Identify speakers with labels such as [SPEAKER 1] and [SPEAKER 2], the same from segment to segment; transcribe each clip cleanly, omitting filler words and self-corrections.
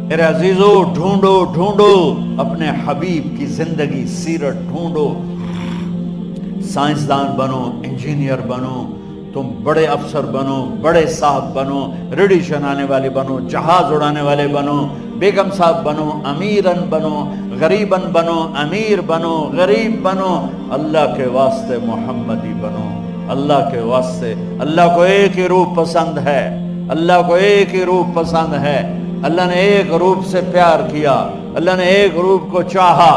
[SPEAKER 1] میرے عزیزو ڈھونڈو ڈھونڈو اپنے حبیب کی زندگی سیرت ڈھونڈو. سائنسدان بنو، انجینئر بنو، تم بڑے افسر بنو، بڑے صاحب بنو، ریڈی چلانے والے بنو، جہاز اڑانے والے بنو، بیگم صاحب بنو، امیرن بنو، غریبن بنو، امیر بنو، غریب بنو، اللہ کے واسطے محمدی بنو. اللہ کے واسطے. اللہ کو ایک ہی روپ پسند ہے. اللہ کو ایک ہی روپ پسند ہے. اللہ نے ایک روپ سے پیار کیا. اللہ نے ایک روپ کو چاہا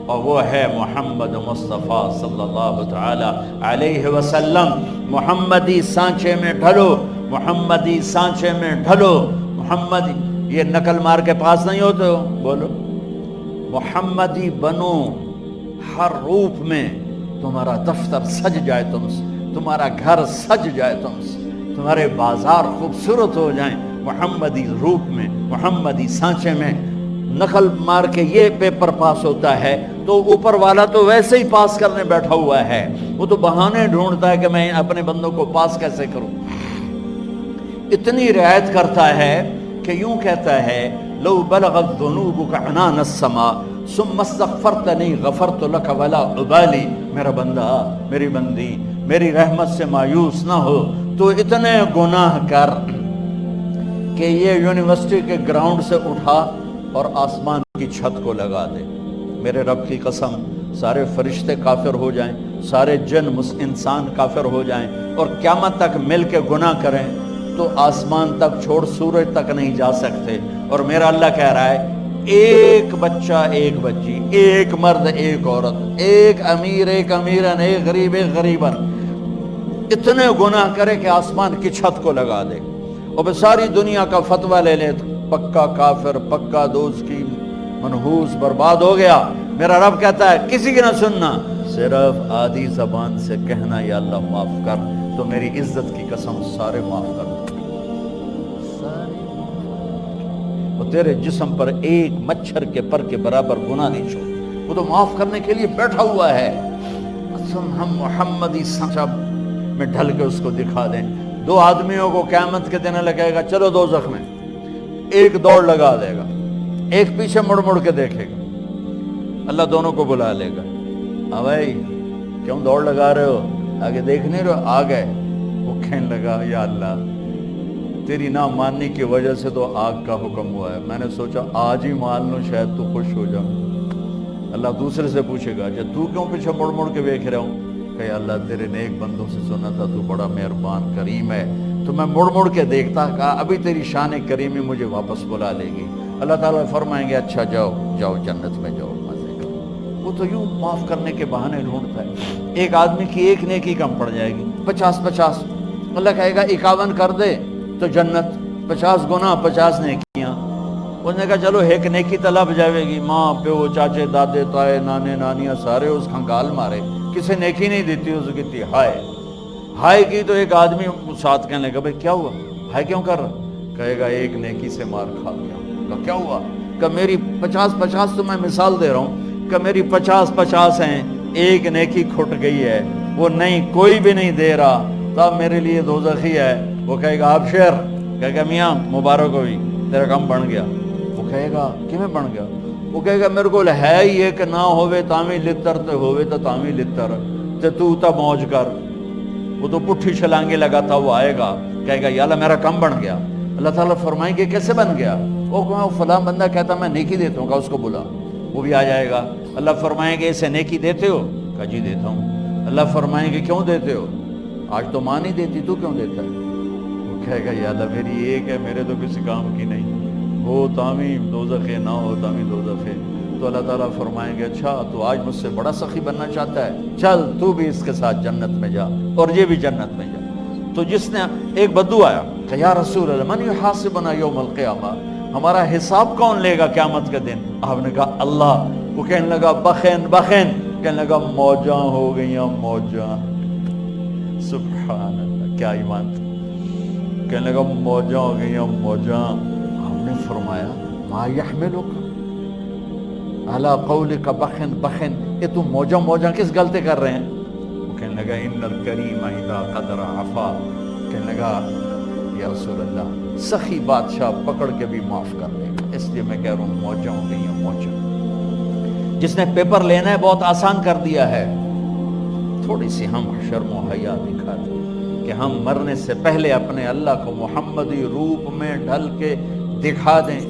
[SPEAKER 1] اور وہ ہے محمد مصطفیٰ صلی اللہ تعالی علیہ وسلم. محمدی سانچے میں ڈھلو، محمدی سانچے میں ڈھلو. محمدی یہ نقل مار کے پاس نہیں ہوتے ہو، بولو محمدی بنو. ہر روپ میں تمہارا دفتر سج جائے تم سے، تمہارا گھر سج جائے تم سے، تمہارے بازار خوبصورت ہو جائیں محمدی روپ میں، محمدی سانچے میں. نقل مار کے یہ پیپر پاس ہوتا ہے تو اوپر والا تو ویسے ہی پاس کرنے بیٹھا ہوا ہے، وہ تو بہانے ڈھونڈتا ہے کہ میں اپنے بندوں کو پاس کیسے کروں. اتنی رعایت کرتا ہے کہ یوں کہتا ہے لو بلغت ذنوبک عنان السماء ثم استغفرتنی غفرت لک ولا ابالی. میرا بندہ، میری بندی، میری رحمت سے مایوس نہ ہو تو اتنے گناہ کر کہ یہ یونیورسٹی کے گراؤنڈ سے اٹھا اور آسمان کی چھت کو لگا دے. میرے رب کی قسم، سارے فرشتے کافر ہو جائیں، سارے جن انسان کافر ہو جائیں اور قیامت تک مل کے گناہ کریں تو آسمان تک چھوڑ سورج تک نہیں جا سکتے. اور میرا اللہ کہہ رہا ہے ایک بچہ ایک بچی، ایک مرد ایک عورت، ایک امیر ایک امیرن، ایک غریب ایک غریبن، اتنے گناہ کرے کہ آسمان کی چھت کو لگا دے اور ساری دنیا کا فتویٰ لے لے پکا کافر، پکا دوست کی منحوس، برباد ہو گیا. میرا رب کہتا ہے کسی کی نہ سننا، صرف آدھی زبان سے کہنا یا اللہ معاف کر، تو میری عزت کی قسم سارے معاف کر دیں. وہ تیرے جسم پر ایک مچھر کے پر کے برابر گناہ نہیں چھوڑ، وہ تو معاف کرنے کے لیے بیٹھا ہوا ہے. ہم محمدی سانچہ میں ڈھل کے اس کو دکھا دیں. دو آدمیوں کو قیامت کے دن لگے گا چلو دوزخ میں، ایک دوڑ لگا دے گا، ایک پیچھے مڑ مڑ کے دیکھے گا. اللہ دونوں کو بلا لے گا، بھائی کیوں دوڑ لگا رہے ہو، آگے دیکھ نہیں رہے، آ گئے. وہ کہنے لگا یا اللہ تیری نہ ماننے کی وجہ سے تو آگ کا حکم ہوا ہے، میں نے سوچا آج ہی مان لوں شاید تو خوش ہو جاؤں. اللہ دوسرے سے پوچھے گا تو کیوں پیچھے مڑ مڑ کے دیکھ رہا ہوں، کہ اللہ تیرے نیک بندوں سے سنا تھا تو بڑا مہربان کریم ہے، تو میں مڑ مڑ کے دیکھتا کہ ابھی تیری شان کریمی مجھے واپس بلا لے گی. اللہ تعالیٰ فرمائیں گے اچھا جاؤ جاؤ جنت میں جاؤ مزے کرو. وہ تو یوں معاف کرنے کے بہانے ڈھونڈتا ہے. ایک آدمی کی ایک نیکی کم پڑ جائے گی، 50 اللہ کہے گا 51 کر دے تو جنت، 50 گناہ 50 نیکیاں. اس نے کہا چلو ایک نیکی طلب جائے گی، ماں پیو چاچے دادے تائے نانے نانیاں سارے اس کھنگال مارے، کسی نیکی نہیں دیتی، اس کی ہائے ہائے کی تو ایک آدمی ساتھ کہنے لگا بھائی کیا ہوا، ہائے کیوں کر رہا، کہے گا ایک نیکی سے مار کھا گیا. کہا کیا ہوا، کہ میری 50 تو میں مثال دے رہا ہوں کہ میری 50 ہیں، ایک نیکی کھٹ گئی ہے، وہ نہیں کوئی بھی نہیں دے رہا، تب میرے لیے دوزخی ہے. وہ کہے گا ابشر، کہے گا میاں مبارک ہوئی تیرا کام بن گیا. وہ کہے گا کیویں بن گیا، وہ کہے گا میرے کو ہے ہی ہے کہ نہ ہوئے تاویں لتر تے ہوئے تو تاویں لتر تے تو تا موج کر. وہ تو پٹھی چھلانگے لگاتا وہ آئے گا، کہے گا یا اللہ میرا کام بن گیا. اللہ تعالیٰ فرمائیں گے کیسے بن گیا، وہ فلاں بندہ کہتا میں نیکی دیتا ہوں، کہا اس کو بلا، وہ بھی آ جائے گا. اللہ فرمائیں گے اسے نیکی دیتے ہو، کہا جی دیتا ہوں. اللہ فرمائیں گے کیوں دیتے ہو، آج تو ماں نہیں دیتی تو کیوں دیتا ہے. وہ کہے گا یا اللہ میری ایک ہے، میرے تو کسی کام کی نہیں، ہو تاویں دوزخ ہے، نہ ہو تاویں دوزخ ہے. تو اللہ تعالیٰ فرمائیں گے اچھا تو آج مجھ سے بڑا سخی بننا چاہتا ہے، چل تو بھی اس کے ساتھ جنت میں جا اور یہ بھی جنت میں جا. تو جس نے ایک بدو آیا کہ یا رسول اللہ من یحاسبنا یوم القیامہ، ہمارا حساب کون لے گا قیامت کے دن. آپ نے کہا اللہ. وہ کہنے لگا بخن بخن، کہنے لگا موجاں ہو گئیاں موجاں. سبحان اللہ کیا ایمان تھا. کہنے لگا موجاں ہو گئیاں موجاں. ہم نے فرمایا ما یحملک علی قولک بخن بخن، یہ تم موجاں موجاں کس غلطی کر رہے ہیں. وہ کہنے لگا ان الکریم اذا قدر عفا. کہنے لگا یا رسول اللہ سخی بادشاہ پکڑ کے بھی معاف کر دے گا. اس لیے میں کہہ رہا ہوں موجہ ہو گئی ہیں موجہ. جس نے پیپر لینا ہے بہت آسان کر دیا ہے. تھوڑی سی ہم شرم و حیا دکھا دیں کہ ہم مرنے سے پہلے اپنے اللہ کو محمدی روپ میں ڈھل کے دکھا دیں